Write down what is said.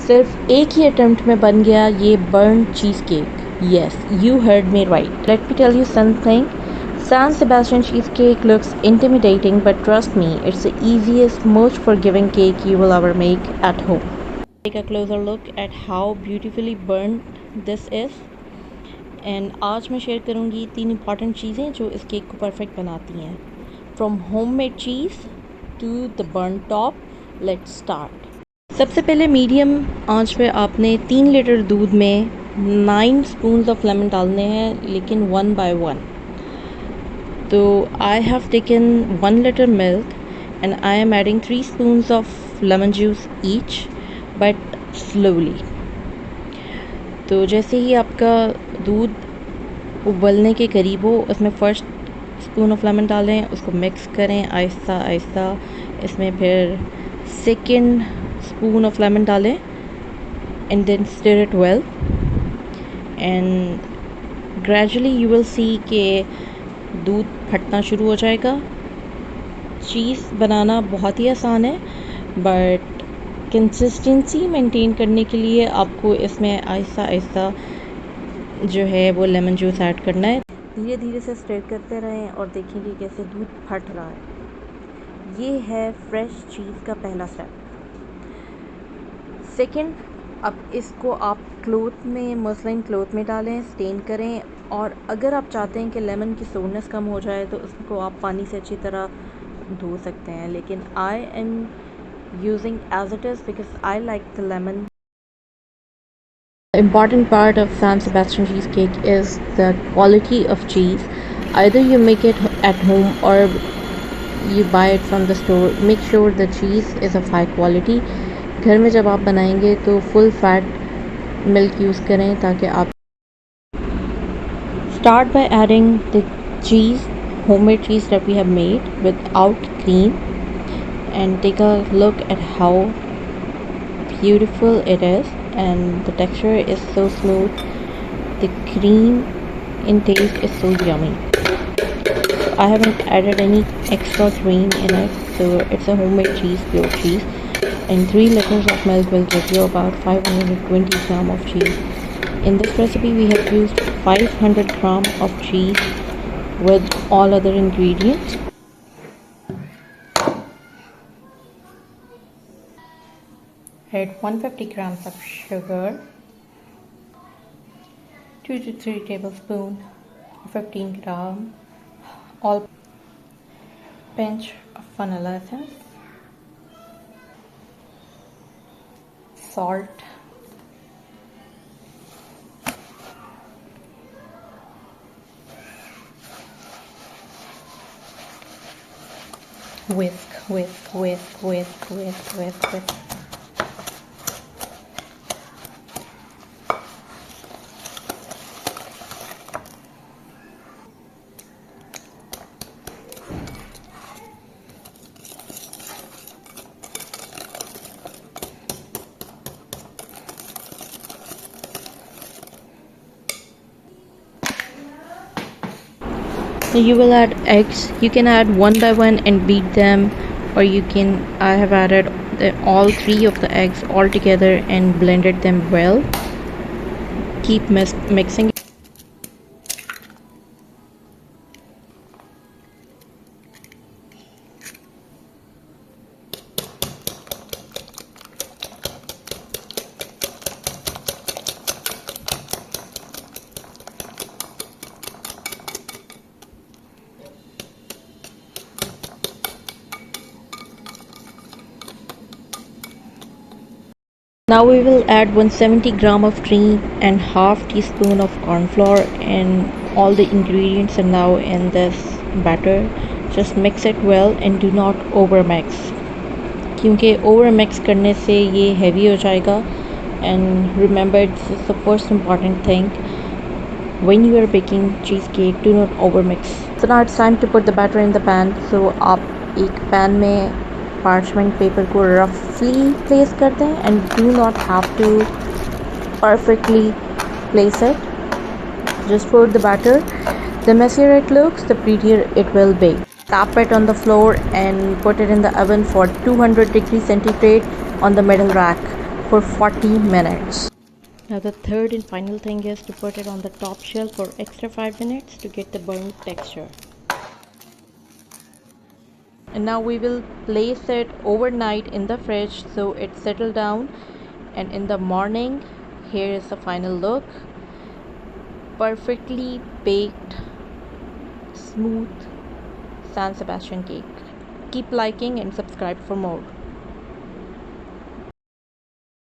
सिर्फ एक ही अटेम्प्ट में बन गया ये burn cheese cake. Yes, you heard me right. Let me tell you something. San Sebastian cheesecake looks intimidating, but trust me, it's the easiest, most forgiving cake you will ever make at home. Take a closer look at how beautifully burnt this is. And आज मैं share करूँगी 3 important चीज़ें जो इस cake को perfect बनाती हैं. From homemade cheese to the burnt top, let's start. सबसे पहले मीडियम आंच पे आपने 3 लीटर दूध में 9 स्पून्स ऑफ लेमन डालने हैं, लेकिन 1 by 1. तो I have taken 1 litre milk and I am adding 3 spoons of lemon juice each, but slowly. तो जैसे ही आपका दूध उबलने के करीब हो, उसमें फर्स्ट स्पून ऑफ लेमन डालें, उसको मिक्स करें आहिस्ता आहिस्ता. इसमें फिर सेकेंड स्पून ऑफ लेमन डालें and then stir it well, and gradually you will see कि दूध फटना शुरू हो जाएगा. चीज़ बनाना बहुत ही आसान है, बट कंसिस्टेंसी मेंटेन करने के लिए आपको इसमें आहिस्ता आहिस्ता जो है वो लेमन जूस ऐड करना है. धीरे धीरे से स्टर करते रहें और देखेंगे कैसे दूध फट रहा है. ये है फ्रेश चीज़ का पहला स्टेप. सेकंड, अब इसको आप क्लोथ में, मसलिन क्लोथ में डालें, स्टेन करें, और अगर आप चाहते हैं कि लेमन की सोरनेस कम हो जाए तो उसको आप पानी से अच्छी तरह धो सकते हैं, लेकिन I am using as it is because I like the lemon. Important part of San Sebastian cheesecake is the quality of cheese. Either you make it at home or you buy it from the store. Make sure the cheese is of high quality. घर में जब आप बनाएंगे तो full fat milk use करें ताकि आप. Start by adding the cheese, homemade cheese that we have made without cream, and take a look at how beautiful it is, and the texture is so smooth. The cream in taste is so yummy. I haven't added any extra cream in it, so it's a homemade cheese, pure cheese. And 3 liters of milk will give you about 520 gram of cheese. In this recipe we have used 500 gram of cheese with all other ingredients. Add 150 grams of sugar, 2 to 3 tablespoons, 15 gram, all pinch of vanilla essence, salt, whisk. You will add eggs. You can add 1 by 1 and beat them, or you can, I have added all 3 of the eggs all together and blended them well. Keep mixing. Now we will add 170 gram of cream and half teaspoon of corn flour, and all the ingredients are now in this batter. Just mix it well and do not over mix, क्योंकि over mix करने से ये heavy हो जाएगा. And remember, this is the first important thing when you are baking cheesecake, do not over mix. So now it's time to put the batter in the pan. So आप एक pan में parchment paper को roughly place कर दें, and do not have to perfectly place it. Just pour the batter. The messier it looks, the prettier it will be. Tap it on the floor and put it in the oven for 200 degrees centigrade on the middle rack for 40 minutes. Now the third and final thing is to put it on the top shelf for extra 5 minutes to get the burnt texture. And now we will place it overnight in the fridge so it settle down, and in the morning here is the final look. Perfectly baked, smooth San Sebastian cake. Keep liking and subscribe for more.